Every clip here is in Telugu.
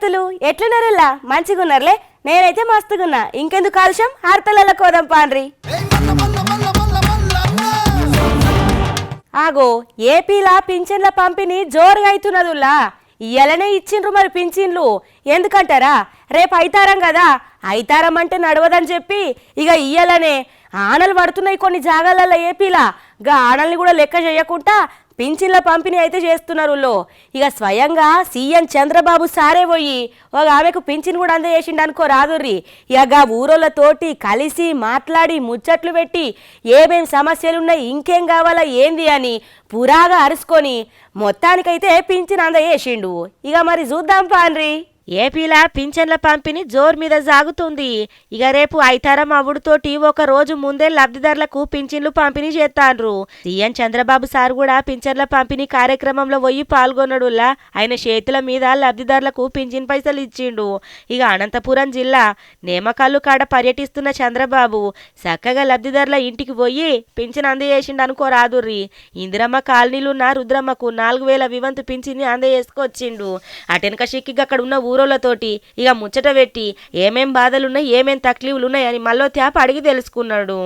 దోస్తులు ఎట్లున్నారల్లా మంచిగున్నారులే. నేనైతే మస్తుగున్నా. ఇంకెందుకు ఆలస్యం, హార్తలల్ల కోదం పాండ్రి. ఆగో ఏపీలా పింఛన్ల పంపిణీ జోరుగా అవుతున్నదుల్లా. ఇయ్యాలనే ఇచ్చిండ్రు మరి పింఛన్లు. ఎందుకంటారా, రేపు అయితారం కదా, అయితారం అంటే నడవదని చెప్పి ఇక ఇయ్యాలనే ఆనలు పడుతున్నాయి కొన్ని జాగాలలో ఏపీలా. గా ఆనల్ని కూడా లెక్క చేయకుండా పింఛన్ల పంపిణీ అయితే చేస్తున్నారు. ఇక స్వయంగా సీఎం చంద్రబాబు సారే పోయి ఒక ఆమెకు పింఛన్ కూడా అందజేసిండు అనుకో రాదుర్రి. ఇక ఊరోళ్ళతోటి కలిసి మాట్లాడి ముచ్చట్లు పెట్టి ఏమేం సమస్యలున్నాయి, ఇంకేం కావాలా ఏంది అని పురాగా అరుసుకొని మొత్తానికైతే పింఛన్ అందజేసిండు. ఇక మరి చూద్దాం పాండ్రి. ఏపీలా పింఛన్ల పంపిణీ జోరు మీద సాగుతుంది. ఇక రేపు ఐతారం అవుడుతోటి ఒక రోజు ముందే లబ్ధిదారులకు పింఛన్లు పంపిణీ చేస్తాండ్రు. సీఎం చంద్రబాబు సార్ కూడా పింఛన్ల పంపిణీ కార్యక్రమంలో పోయి పాల్గొనడులా. ఆయన చేతుల మీద లబ్ధిదారులకు పింఛన్ పైసలు ఇచ్చిండు. ఇక అనంతపురం జిల్లా నేమకల్లు కాడ పర్యటిస్తున్న చంద్రబాబు చక్కగా లబ్ధిదారుల ఇంటికి పోయి పింఛన్ అందజేసిండు అనుకో రాదుర్రి. ఇందిరమ్మ కాలనీలున్న రుద్రమ్మకు 4000 వివంతు పింఛన్ని అందజేసుకొచ్చిండు. అటెనక షిక్కిగా అక్కడ ఉన్న ఊరోళ్ళతోటి ఇక ముచ్చట పెట్టి ఏమేం బాధలున్నాయి, ఏమేం తక్లీఫ్లున్నాయని మళ్ళీ తేప అడిగి తెలుసుకున్నాడు.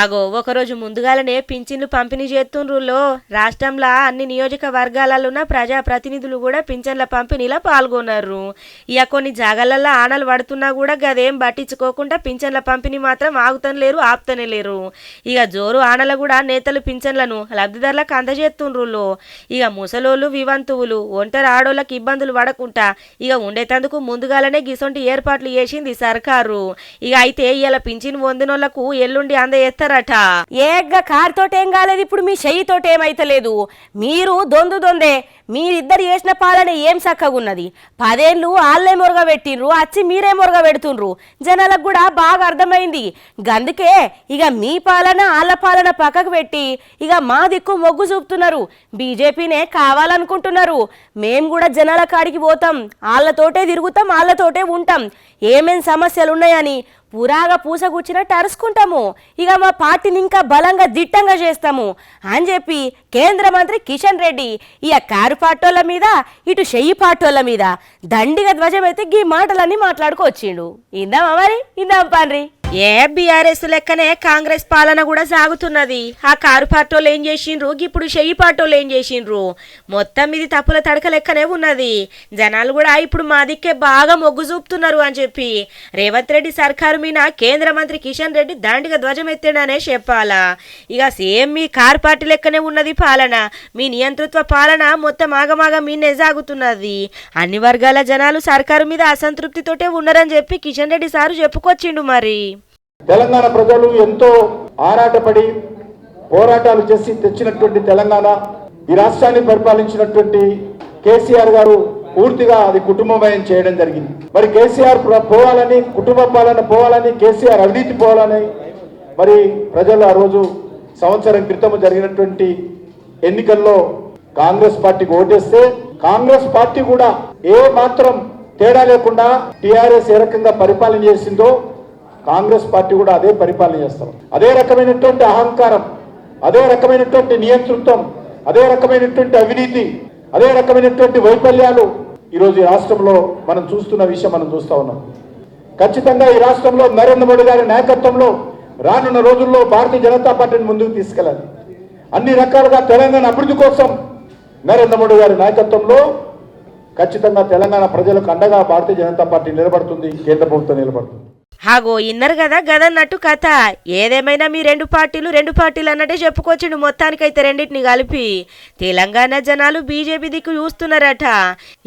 ఆగో ఒకరోజు ముందుగాలనే పింఛన్లు పంపిణీ చేస్తుండ్రులో. రాష్ట్రంలో అన్ని నియోజకవర్గాలలో ఉన్న ప్రజాప్రతినిధులు కూడా పింఛన్ల పంపిణీలో పాల్గొన్నారు. ఇక కొన్ని జాగాలలో ఆనలు పడుతున్నా కూడా గదేం పట్టించుకోకుండా పింఛన్ల పంపిణీ మాత్రం ఆగుతనే ఆపుతనే లేరు. ఇక జోరు ఆనలు కూడా నేతలు పింఛన్లను లబ్ధిదారులకు అందజేస్తుండ్రులో. ఇక ముసలోళ్ళు వివంతువులు ఒంటరి ఆడోళ్ళకి ఇబ్బందులు పడకుండా ఇక ఉండేటందుకు ముందుగాలనే గిసొంటి ఏర్పాట్లు చేసింది సర్కారు. ఇక అయితే ఇలా పింఛన్ పొందినోళ్లకు ఎల్లుండి అందజేస్తారట. ఏగ్గా కార్ తోటేం కాలేదు, ఇప్పుడు మీ చెయ్యి తోటేమైతలేదు. మీరు దొందే మీరిద్దరు చేసిన పాలన ఏం చక్కగున్నది. 10 ఏళ్ళు వాళ్ళే మొరగ పెట్టిండ్రు, వచ్చి మీరే మొరగ పెడుతుండ్రు. జనాలకు కూడా బాగా అర్థమైంది. గందుకే ఇక మీ పాలన వాళ్ళ పాలన పక్కకు పెట్టి ఇక మా దిక్కు మొగ్గు చూపుతున్నారు. బీజేపీనే కావాలనుకుంటున్నారు. మేము కూడా జనాల కాడికి పోతాం, వాళ్ళతోటే తిరుగుతాం, వాళ్ళతోటే ఉంటాం. ఏమేం సమస్యలు ఉన్నాయని పురాగా పూసగుచ్చినట్టు అరుచుకుంటాము. ఇక మా పార్టీని ఇంకా బలంగా దిట్టంగా చేస్తాము అని చెప్పి కేంద్ర మంత్రి కిషన్ రెడ్డి ఇక కారు పార్టోళ్ళ మీద ఇటు చెయ్యి పార్టోళ్ళ మీద దండిగా ధ్వజం అయితే ఈ మాటలన్నీ మాట్లాడుకొచ్చిండు. ఇందామా మరి, ఇందాం పాండ్రి. బీఆర్ఎస్ లెక్కనే కాంగ్రెస్ పాలన కూడా సాగుతున్నది. ఆ కారు పార్టోళ్ళు ఏం చేసిండ్రు, ఇప్పుడు చెయ్యి పార్టోళ్ళు ఏం చేసిండ్రు, మొత్తం ఇది తప్పుల తడక లెక్కనే ఉన్నది. జనాలు కూడా ఇప్పుడు మా దిక్కే బాగా మొగ్గు చూపుతున్నారు అని చెప్పి రేవంత్ రెడ్డి సర్కారు మీద కేంద్ర మంత్రి కిషన్ రెడ్డి దండిగా ధ్వజం ఎత్తాడనే చెప్పాలా. ఇక సేమ్ మీ కారు పార్టీ లెక్కనే ఉన్నది పాలన. మీ నియంతృత్వ పాలన మొత్తం ఆగమాగా మీనే సాగుతున్నది. అన్ని వర్గాల జనాలు సర్కారు మీద అసంతృప్తితోటే ఉన్నారని చెప్పి కిషన్ రెడ్డి సారు చెప్పుకొచ్చిండు. మరి తెలంగాణ ప్రజలు ఎంతో ఆరాటపడి పోరాటాలు చేసి తెచ్చినటువంటి తెలంగాణ, ఈ రాష్ట్రాన్ని పరిపాలించినటువంటి కేసీఆర్ గారు పూర్తిగా అది కుటుంబమయం చేయడం జరిగింది. మరి కేసీఆర్ పోవాలని, కుటుంబ పాలన పోవాలని, కేసీఆర్ అవినీతి పోవాలని మరి ప్రజలు ఆ రోజు సంవత్సరం క్రితం జరిగినటువంటి ఎన్నికల్లో కాంగ్రెస్ పార్టీకి ఓటేస్తే కాంగ్రెస్ పార్టీ కూడా ఏ మాత్రం తేడా లేకుండా టీఆర్ఎస్ ఏ రకంగా పరిపాలన చేసిందో కాంగ్రెస్ పార్టీ కూడా అదే పరిపాలన చేస్తాం. అదే రకమైనటువంటి అహంకారం, అదే రకమైనటువంటి నియంతృత్వం, అదే రకమైనటువంటి అవినీతి, అదే రకమైనటువంటి వైఫల్యాలు ఈరోజు ఈ రాష్ట్రంలో మనం చూస్తున్న విషయం మనం చూస్తూ ఉన్నాం. ఖచ్చితంగా ఈ రాష్ట్రంలో నరేంద్ర మోడీ గారి నాయకత్వంలో రానున్న రోజుల్లో భారతీయ జనతా పార్టీని ముందుకు తీసుకెళ్ళాలి. అన్ని రకాలుగా తెలంగాణ అభివృద్ధి కోసం నరేంద్ర మోడీ గారి నాయకత్వంలో ఖచ్చితంగా తెలంగాణ ప్రజలకు అండగా భారతీయ జనతా పార్టీ నిలబడుతుంది, కేంద్ర ప్రభుత్వం నిలబడుతుంది. హాగో ఇన్నరు కదా గదన్నట్టు కథ. ఏదేమైనా మీ రెండు పార్టీలు అన్నట్టే చెప్పుకొచ్చిండు. మొత్తానికైతే రెండింటిని కలిపి తెలంగాణ జనాలు బీజేపీ దిక్కు చూస్తున్నారట.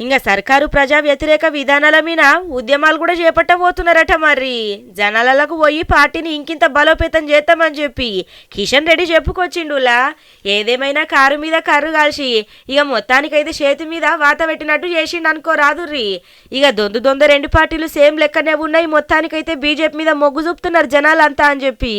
ఇంకా సర్కారు ప్రజా వ్యతిరేక విధానాల మీద ఉద్యమాలు కూడా చేపట్టబోతున్నారట. మరి జనాలకు పోయి పార్టీని ఇంకింత బలోపేతం చేస్తామని చెప్పి కిషన్ రెడ్డి చెప్పుకొచ్చిండులా. ఏదేమైనా కారు మీద కర్రు కాల్చి ఇక మొత్తానికైతే చేతి మీద వాత పెట్టినట్టు చేసిండు అనుకో రాదుర్రి. ఇక దొందు రెండు పార్టీలు సేమ్ లెక్కనే ఉన్నాయి. మొత్తానికైతే బీజేపీ మీద మొగ్గు చూపుతున్నారు జనాలంతా అని చెప్పి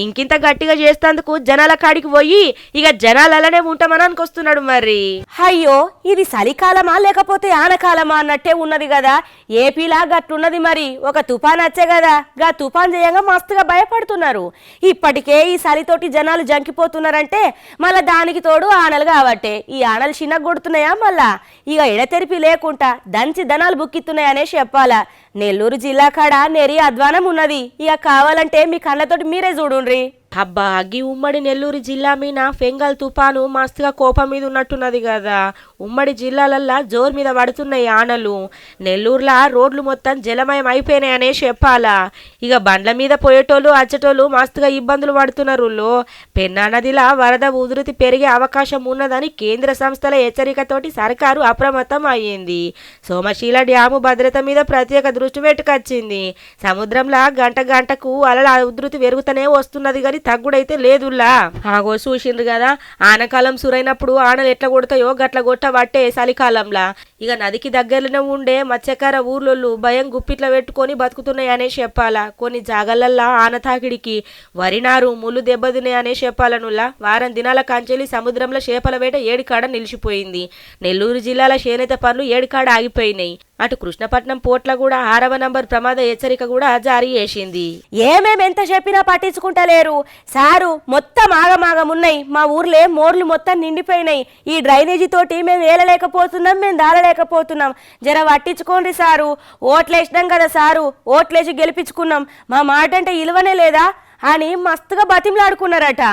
ఇంకింత గట్టిగా చేస్తేందుకు జనాల కాడికి పోయి ఇక జనాలనే ఉంటామని అనుకొస్తున్నాడు మరి. అయ్యో ఇది చలికాలమా లేకపోతే ఆనకాలమా అన్నట్టే ఉన్నది కదా, ఏపీలా గట్లున్నది మరి. ఒక తుఫాన్ వచ్చే కదా, గా తుఫాన్ చేయంగా మస్తుగా భయపడుతున్నారు. ఇప్పటికే ఈ చలితోటి జనాలు జంకిపోతున్నారంటే మళ్ళా దానికి తోడు ఆనలు కాబట్టే ఈ ఆనలు చిన్నగా కొడుతున్నాయా మళ్ళా ఇక ఎడతెరిపి లేకుండా దంచి దనాలు బుక్కిస్తున్నాయనే చెప్పాలా. నెల్లూరు జిల్లా కాడ నెరి అధ్వానం ఉన్నది, ఇక కావాలంటే మీ కళ్ళతోటి మీరే చూడుండ్రి. అబ్బా గీ ఉమ్మడి నెల్లూరు జిల్లా మీద ఫెంగల్ తుఫాను మస్తుగా కోపం మీద ఉన్నట్టున్నది కదా. ఉమ్మడి జిల్లాలల్లా జోరు మీద పడుతున్నాయి ఆనలు. నెల్లూరులా రోడ్లు మొత్తం జలమయం అయిపోయినాయనే చెప్పాలా. ఇక బండ్ల మీద పోయేటోళ్ళు వచ్చేటోళ్ళు మస్తుగా ఇబ్బందులు పడుతున్నారు. పెన్నా నదిలా వరద ఉధృతి పెరిగే అవకాశం ఉన్నదని కేంద్ర సంస్థల హెచ్చరికతోటి సర్కారు అప్రమత్తం అయ్యింది. సోమశీల డ్యాము భద్రత మీద ప్రత్యేక దృష్టి పెట్టుకొచ్చింది. సముద్రంలా గంట గంటకు అలల ఉధృతి పెరుగుతూనే వస్తున్నది కానీ తగ్గుడైతే లేదులా. ఆగో చూసిండ్రు కదా, ఆనకాలం సురైనప్పుడు ఆనలు ఎట్లా కొడతాయో గట్ల కొట్టబట్టే చలికాలంలా ఇక నదికి దగ్గరలోనే ఉండే మత్స్యకార ఊర్లోళ్ళు భయం గుప్పిట్ల పెట్టుకొని బతుకుతున్నాయనే చెప్పాలా. కొన్ని జాగలల్లా ఆన తాకిడికి వరినారు ముళ్ళు దెబ్బతిన్నాయనే చెప్పాలనుల్లా. వారం దినాల కంచెలి సముద్రంలో చేపల వేట ఏడికాడ నిలిచిపోయింది. నెల్లూరు జిల్లాల చేనేత పనులు ఏడికాడ ఆగిపోయినాయి. అటు కృష్ణపట్నం పోర్ట్ల కూడా 6వ నంబర్ ప్రమాద హెచ్చరిక కూడా జారీ చేసింది. ఏమేమెంత చెప్పినా పట్టించుకుంటలేరు సారు, మొత్తం ఆగమాగమున్నాయి. మా ఊర్లే మోర్లు మొత్తం నిండిపోయినాయి. ఈ డ్రైనేజీ తోటి మేము వేలలేకపోతున్నాం, మేము దారలేకపోతున్నాం. జర పట్టించుకోండి సారు. ఓట్లేసినాం కదా సారు, ఓట్లేసి గెలిపించుకున్నాం, మా మాట అంటే ఇలువనే లేదా అని మస్తుగా బతిమలాడుకున్నారట.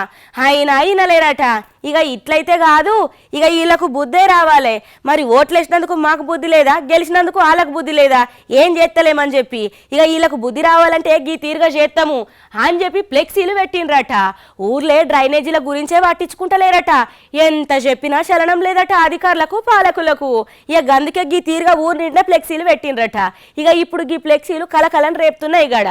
అయినా లేరట. ఇక ఇట్లయితే కాదు, ఇక వీళ్ళకు బుద్ధే రావాలి. మరి ఓట్లేసినందుకు మాకు బుద్ధి లేదా, గెలిచినందుకు వాళ్ళకు బుద్ధి లేదా, ఏం చేస్తలేమని చెప్పి ఇక వీళ్ళకు బుద్ధి రావాలంటే గీ తీరుగా చేస్తాము అని చెప్పి ఫ్లెక్సీలు పెట్టిండ్రట. ఊర్లే డ్రైనేజీల గురించే పట్టించుకుంటలేరట. ఎంత చెప్పినా చలనం లేదట అధికారులకు పాలకులకు. ఇక గందుకే గీ తీరుగా ఊరు నిండా ఫ్లెక్సీలు పెట్టిండ్రట. ఇక ఇప్పుడు గీ ఫ్లెక్సీలు కలకలని రేపుతున్నాయి గడ.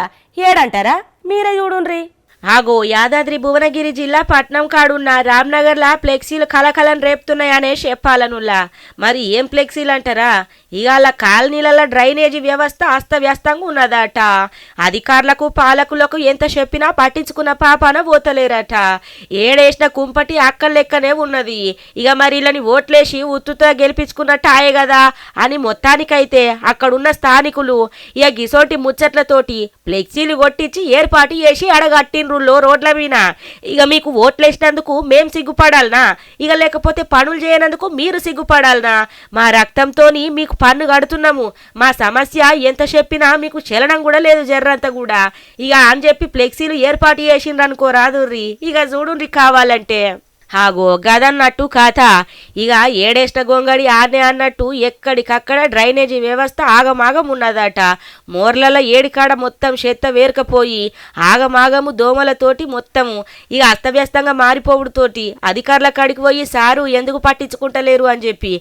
ఏడంటారా మీరే చూడుండ్రి. ఆగో యాదాద్రి భువనగిరి జిల్లా పట్నం కాడున్న రామ్నగర్లా ఫ్లెక్సీలు కలకలను రేపుతున్నాయనే చెప్పాలనులా. మరి ఏం ఫ్లెక్సీలు అంటారా, ఇవాళ కాలనీలలో డ్రైనేజీ వ్యవస్థ అస్తవ్యస్తంగా ఉన్నదట. అధికారులకు పాలకులకు ఎంత చెప్పినా పట్టించుకున్న పాపాన పోతలేరట. ఏడేసిన కుంపటి అక్కల లెక్కనే ఉన్నది. ఇక మరి ఇళ్ళని ఓట్లేసి ఉత్తుగా గెలిపించుకున్నట్టు ఆయే కదా అని మొత్తానికైతే అక్కడున్న స్థానికులు ఇక గిసోటి ముచ్చట్లతోటి ఫ్లెక్సీలు కొట్టించి ఏర్పాటు చేసి అడగట్టిన రోడ్ల మీద. ఇక మీకు ఓట్లేసినందుకు మేం సిగ్గుపడాలనా, ఇక లేకపోతే పనులు చేయనందుకు మీరు సిగ్గుపడాలనా? మా రక్తంతోని మీకు పన్ను కడుతున్నాము, మా సమస్య ఎంత చెప్పినా మీకు చలనం కూడా లేదు జర్రంతా కూడా ఇక అని చెప్పి ఫ్లెక్సీలు ఏర్పాటు చేసిండ్రు అనుకో రాదుర్రి. ఇక చూడుండ్రి కావాలంటే. ఆగో గదన్నట్టు కథ. ఇక ఏడేష్ట గొంగడి ఆనే అన్నట్టు ఎక్కడికక్కడ డ్రైనేజీ వ్యవస్థ ఆగమాగం ఉన్నదట. మోర్లలో ఏడికాడ మొత్తం చెత్త వేరకపోయి ఆగమాగము దోమలతోటి మొత్తము ఇక అస్తవ్యస్తంగా మారిపోవుడుతోటి అధికారుల కాడికి పోయి సారు ఎందుకు పట్టించుకుంటలేరు అని చెప్పి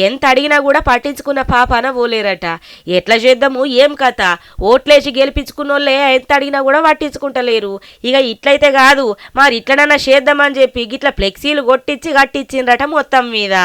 ఎంత అడిగినా కూడా పట్టించుకున్న పాపాన పోలేరట. ఎట్లా చేద్దాము ఏం కథ, ఓట్లేసి గెలిపించుకున్నోళ్ళే ఎంత అడిగినా కూడా పట్టించుకుంటలేరు. ఇక ఇట్లయితే కాదు మరి ఇట్లనన్నా చేద్దామని చెప్పి గిట్ల ఫ్లెక్సీలు కొట్టించి కట్టించిండ్రట మొత్తం మీద.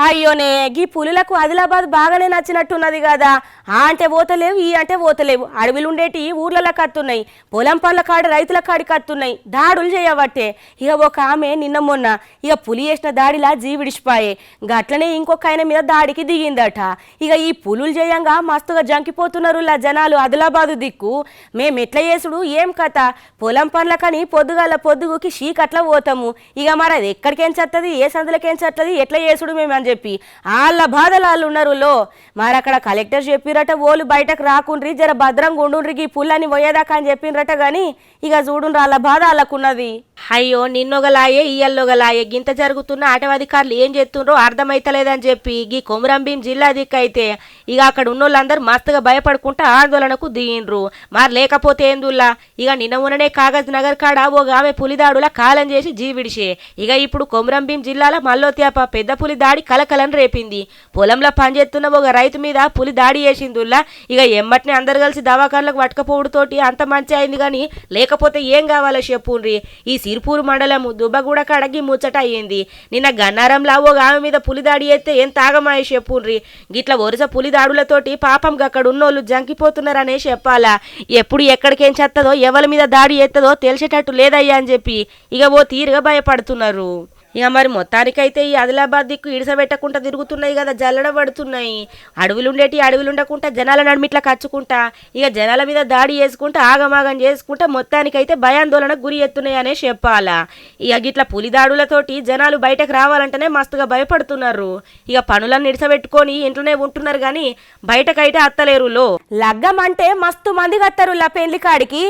అయ్యోనే గీ పులులకు ఆదిలాబాద్ బాగానే నచ్చినట్టున్నది కదా. ఆ అంటే పోతలేవు, ఈ అంటే పోతలేవు. అడవిలుండేటి ఊర్లలో కత్తున్నాయి, పొలం పనుల కాడ రైతుల కాడి కత్తున్నాయి, దాడులు చేయబట్టే. ఇక ఒక ఆమె నిన్న మొన్న ఇక పులి చేసిన దాడిలా జీవిడిచిపాయే. గట్లనే ఇంకొక ఆయన మీద దాడికి దిగిందట. ఇక ఈ పులులు చేయంగా మస్తుగా జంకిపోతున్నారు జనాలు ఆదిలాబాదు దిక్కు. మేము ఎట్లా చేసుడు ఏం కథ, పొలం పనులకని పొద్దుగాల పొద్దుగుకి షీకట్లా పోతాము. ఇక మరి అది ఎక్కడికేం చేస్తుంది, ఏ సందులకేం చేస్తుంది, ఎట్లా చేసుడు మేము అని చెప్పి వాళ్ళ బాధలు వాళ్ళు ఉన్నారు. మరి అక్కడ కలెక్టర్ చెప్పిరట ఓళ్ళు బయటకు రాకుండ్రి, జర భద్రంగా ఉండుండ్రి ఈ పుల్లని పోయేదాకా అని చెప్పిండ్రట. గాని ఇక చూడుండ్రి వాళ్ళ బాధ వాళ్ళకున్నది. అయ్యో నిన్నొగలాయే ఇయ్యల్లొగలాయే గింత జరుగుతున్న అటవధికారులు ఏం చేస్తుండ్రో అర్థమైతలేదని చెప్పి గీ కొమరంభీం జిల్లా దిక్కైతే ఇక అక్కడ ఉన్నోళ్ళందరూ మస్తుగా భయపడుకుంటా ఆందోళనకు దిగిండ్రు. మరి లేకపోతే ఏందుల్లా ఇక నిన్న ఉన్ననే కాగజ్ నగర్ కాడ ఓ ఆమె పులిదాడుల కాలం చేసి జీవిడిసే. ఇక ఇప్పుడు కొమరంభీం జిల్లాలో మల్లోత్యాప పెద్ద పులి దాడి కలకలను రేపింది. పొలంలో పనిచేస్తున్న ఒక రైతు మీద పులి దాడి చేసిందుల్లా. ఇక ఎమ్మటిని అందరు కలిసి దవాఖానలకు పట్టుకపోవడంతోటి అంత మంచి అయింది. కానీ లేకపోతే ఏం కావాలో చెప్పుండ్రి. ఈ సిర్పూర్ మండలము దుబ్బగూడ కడగి ముచ్చట అయ్యింది. నిన్న గన్నారంలా ఓ ఆమె మీద పులిదాడి అయితే ఏం తాగమాయ చెప్పుండ్రి. గిట్ల వరుస పులిదాడులతోటి పాపం అక్కడ ఉన్నోళ్ళు జంకిపోతున్నారనే చెప్పాలా. ఎప్పుడు ఎక్కడికేం చేస్తుందో ఎవరి మీద దాడి చేస్తుందో తెలిసేటట్టు లేదయ్యా అని చెప్పి ఇక ఓ తీరుగా భయపడుతున్నారు. ఇక మరి మొత్తానికైతే ఈ ఆదిలాబాద్ దిక్కు ఇడిసబెట్టకుండా తిరుగుతున్నాయి కదా, జల్లడ పడుతున్నాయి. అడవులుండేటి అడవులుండకుండా జనాల నడిమిట్లా కచ్చుకుంటా ఇక జనాల మీద దాడి చేసుకుంటా ఆగమాగం చేసుకుంటా మొత్తానికైతే భయాందోళనకు గురి ఎత్తున్నాయి అనే చెప్పాలా. ఇక గిట్ల పులిదాడులతోటి జనాలు బయటకు రావాలంటేనే మస్తుగా భయపడుతున్నారు. ఇక పనులను ఇడిసబెట్టుకొని ఇంట్లోనే ఉంటున్నారు కానీ బయటకైతే అత్తలేరులో. లగ్గం అంటే మస్తు మంది కత్తరులా పెళ్లి కాడికి.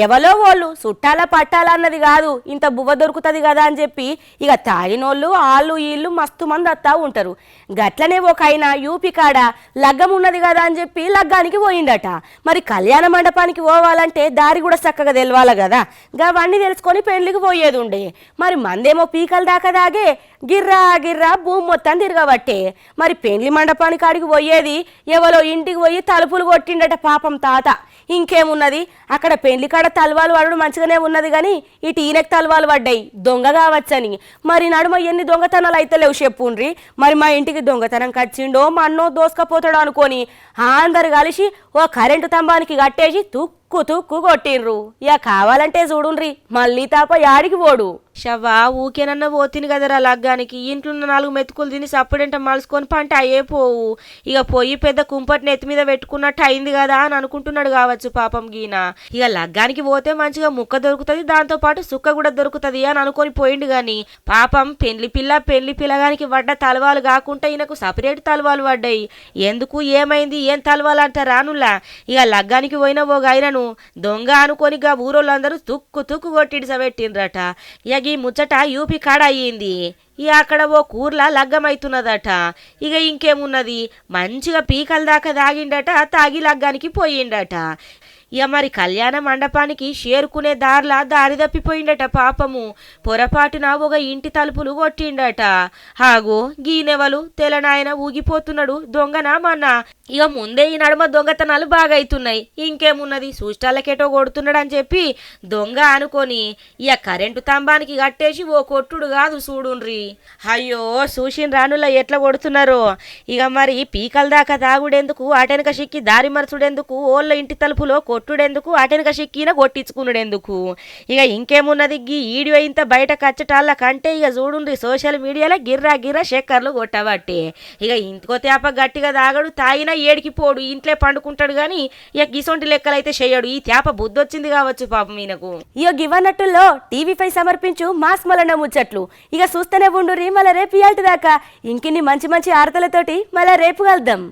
ఎవలో వాళ్ళు చుట్టాల పట్టాలన్నది కాదు, ఇంత బువ్వ దొరుకుతుంది కదా అని చెప్పి ఇక తాగినోళ్ళు ఆళ్ళు వీళ్ళు మస్తు మంది అత్తా ఉంటారు. గట్లనే ఒక ఆయన యూపీ కాడ లగ్గం ఉన్నది కదా అని చెప్పి లగ్గానికి పోయిండట. మరి కళ్యాణ మండపానికి పోవాలంటే దారి కూడా చక్కగా తెలవాలి కదా, అవన్నీ తెలుసుకొని పెళ్లికి పోయేది ఉండే. మరి మందేమో పీకల దాకా దాగే గిర్రా గిర్రా భూమి మొత్తం తిరగబట్టే. మరి పెళ్లి మండపానికి కాడికి పోయేది ఎవరో ఇంటికి పోయి తలుపులు కొట్టిండట పాపం తాత. ఇంకేమున్నది అక్కడ పెళ్లి కాడ తలవాలు పడడం మంచిగానే ఉన్నది కానీ ఇటు ఈయనకు తలవాలు పడ్డాయి దొంగ కావచ్చని. మరి నడుమ ఎన్ని దొంగతనాలు అయితే లేవు చెప్పుండ్రి. మరి మా ఇంటికి దొంగతనం కచ్చిండో మా అన్నో దోసుకపోతాడో అనుకొని అందరు కలిసి ఓ కరెంటు స్తంభానికి కట్టేసి తుక్కు తుక్కు కొట్టిండ్రు. ఇక కావాలంటే చూడుండ్రి మళ్ళీ తాప యాడికి పోడు. షవ్వా ఊకేనన్నా పోతిని కదరా లగ్గానికి. ఇంట్లో 4 మెతుకులు తిని సప్పుడంట మలుసుకొని పంట అయ్యే పోవు. ఇక పొయ్యి పెద్ద కుంపటి నెత్తి మీద పెట్టుకున్నట్టు అయింది కదా అని అనుకుంటున్నాడు కావచ్చు పాపం గీన. ఇక లగ్గానికి పోతే మంచిగా ముక్క దొరుకుతుంది, దాంతో పాటు సుక్క కూడా దొరుకుతుంది అని అనుకొని పోయిండు గాని పాపం పెళ్లి పిల్లగానికి పడ్డ తలవాలు కాకుండా ఈయనకు సపరేట్ తలవాలు పడ్డాయి. ఎందుకు ఏమైంది ఏం తలవాలు అంటారా అనులా. ఇక లగ్గానికి పోయిన ఓ గైరను దొంగ అనుకొని గా ఊరోళ్ళందరూ తుక్కు తుక్కు కొట్టిడిసబెట్టిండ్రట. ఇక ఈ ముచ్చట యూపీ కాడ అయ్యింది. ఇక అక్కడ ఓ కూర్లా లగ్గమైతున్నదట. ఇక ఇంకేమున్నది మంచిగా పీకల దాకా తాగిండట, తాగి లగ్గానికి పోయిండట. ఇక మరి కళ్యాణ మండపానికి చేరుకునే దారి తప్పిపోయిండట పాపము. పొరపాటున ఒక ఇంటి తలుపులు కొట్టిండట. హాగో గీనెవలు తెలనాయన ఊగిపోతున్నాడు దొంగనా మన్నా. ఇక ముందే ఈ నడుమ దొంగతనాలు బాగా అవుతున్నాయి. ఇంకేమున్నది సూష్టాలకేటో కొడుతున్నాడు అని చెప్పి దొంగ అనుకొని ఇక కరెంటు స్తంభానికి కట్టేసి ఓ కొట్టుడు కాదు చూడుండ్రి. అయ్యో చూసిన రానులా ఎట్లా కొడుతున్నారో. ఇక మరి పీకల దాకా తాగుడెందుకు, అటెనక సిక్కి దారి మరచుడెందుకు, ఓళ్ళ ఇంటి తలుపులో కొట్టుడెందుకు, అటెనక సిక్కిన కొట్టించుకున్నాడెందుకు. ఇక ఇంకేమున్నది గీ ఈడియో ఇంత బయట కచ్చటాళ్ళ కంటే ఇక చూడుండ్రి సోషల్ మీడియాలో గిర్రా గిర్రా చక్కర్లు కొట్టబట్టే. ఇక ఇంటికో తేప గట్టిగా తాగడు, తాగినా ఏడికి పోడు, ఇంట్లో పండుకుంటాడు కానీ ఇక గిసొంటి లెక్కలైతే చెయ్యడు. ఈ తేప బుద్ధి వచ్చింది కావచ్చు పాపం ఈయనకు. ఇక గివన్నట్టుల్లో టీవీ5 సమర్పించు మాస్ మలన ముచ్చట్లు. ఇక చూస్తూనే ఉండుర్రి. మళ్ళీ రేపు ఇయాల్టి దాకా ఇంకిన్ని మంచి మంచి ఆర్తలతోటి మళ్ళీ రేపు కలుద్దాం.